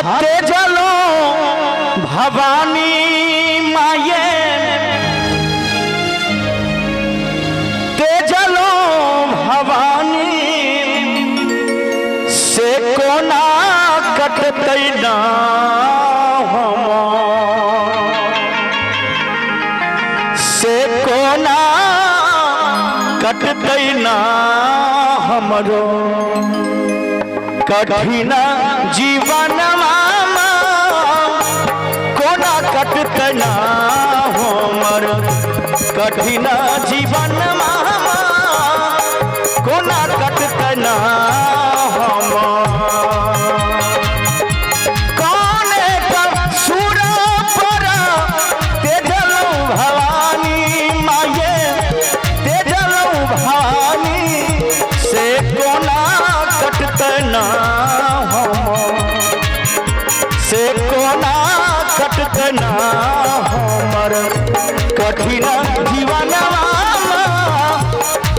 हते जलो भवानी माये तेजलो भवानी से कोना कटतै ना से कोना कटतै ना हमरो कठिन जीवन कोना कटतै ना हमर कठिन जीवन कोना कटतै ना से कोना कटतै ना हमर कठिन जीवन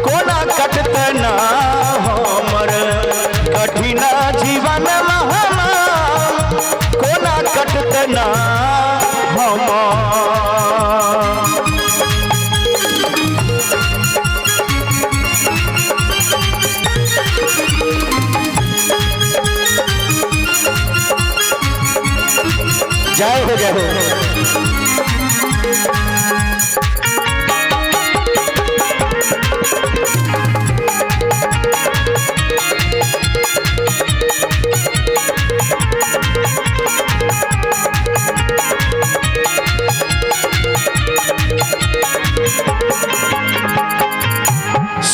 कोना कटतै ना हमर कठिन जीवन कोना कटतै ना जय हो जय हो।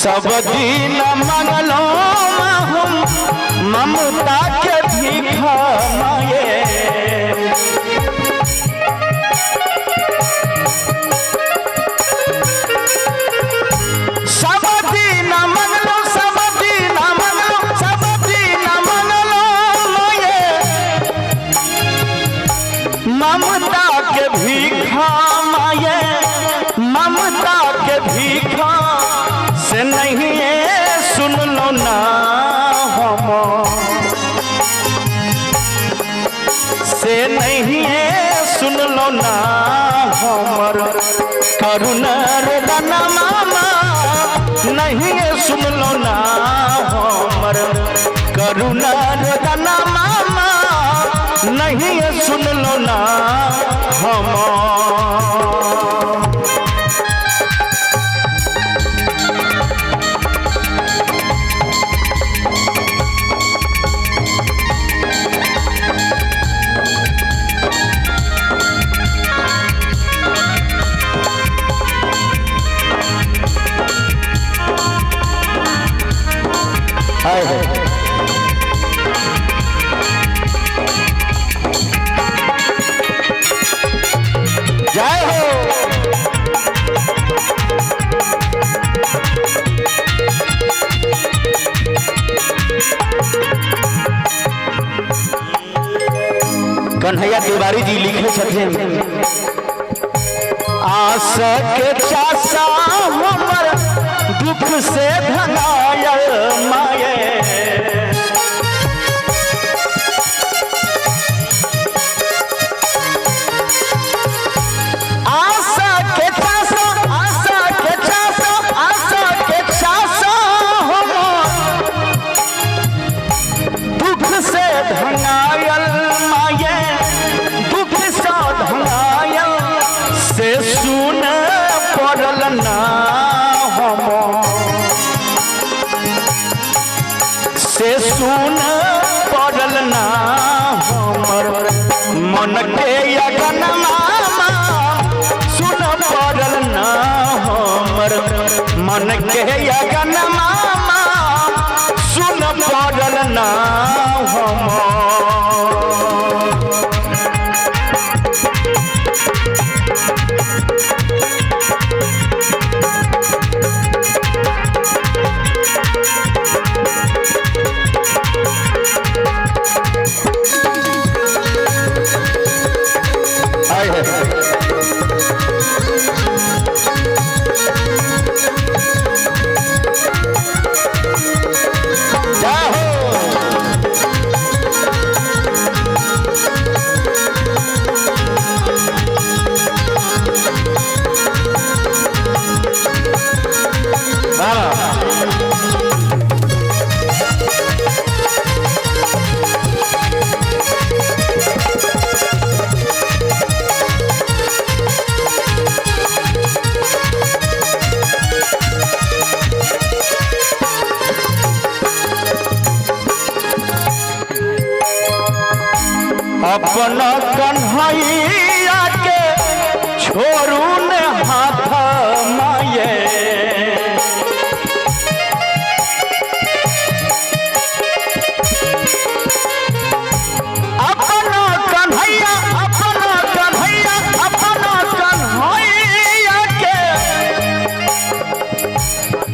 सब दिन मंगलो हम ममता के भीखा माये ममता के भीखा माये ममता के भीखा से नहीं सुन लो ना हम से नहीं सुन लो ना हमर करुणा रोदन मामा नहीं सुन लो ना हमर करुणा रोदन मामा नहीं सुन लो ना हम जय हो। कन्हैया तिवारी जी लिखे छथिन आस के चासा हमर दुख से धनायल माये धनायल माये दुख सा धनायल से सुन पड़ल ना हम से सुन पड़ल ना हमर मन के अगन मामा सुन पड़ल ना हमर मन के अगन मामा सुन पड़ल ना हम जय हो। अपना कन्हैया के छोड़ू ने हाथ माये अपना कन्हैया के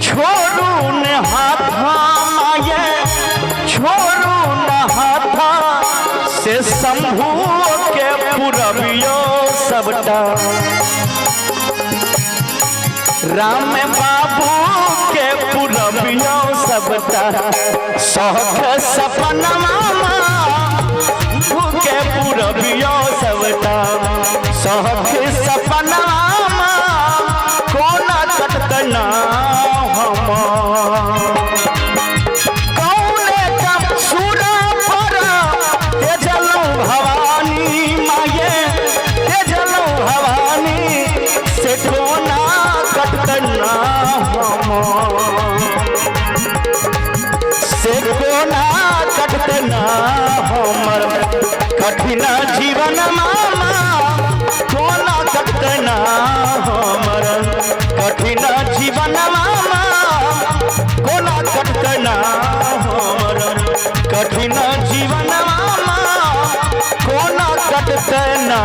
छोड़ू ने हाथ माये छोड़ू न हाथा से शंभू के पुरबियो सबटा राम बाबू के पुरबियो सबटा सौख सपनमा के पुरबियो सबटा सौख सपनमा कोना कटना हम से कोना कटना हमर कठिन जीवन मामा कोना कटना हमर कठिन जीवन मामा कोना कटना हमर कठिन जीवन मामा कोना कटना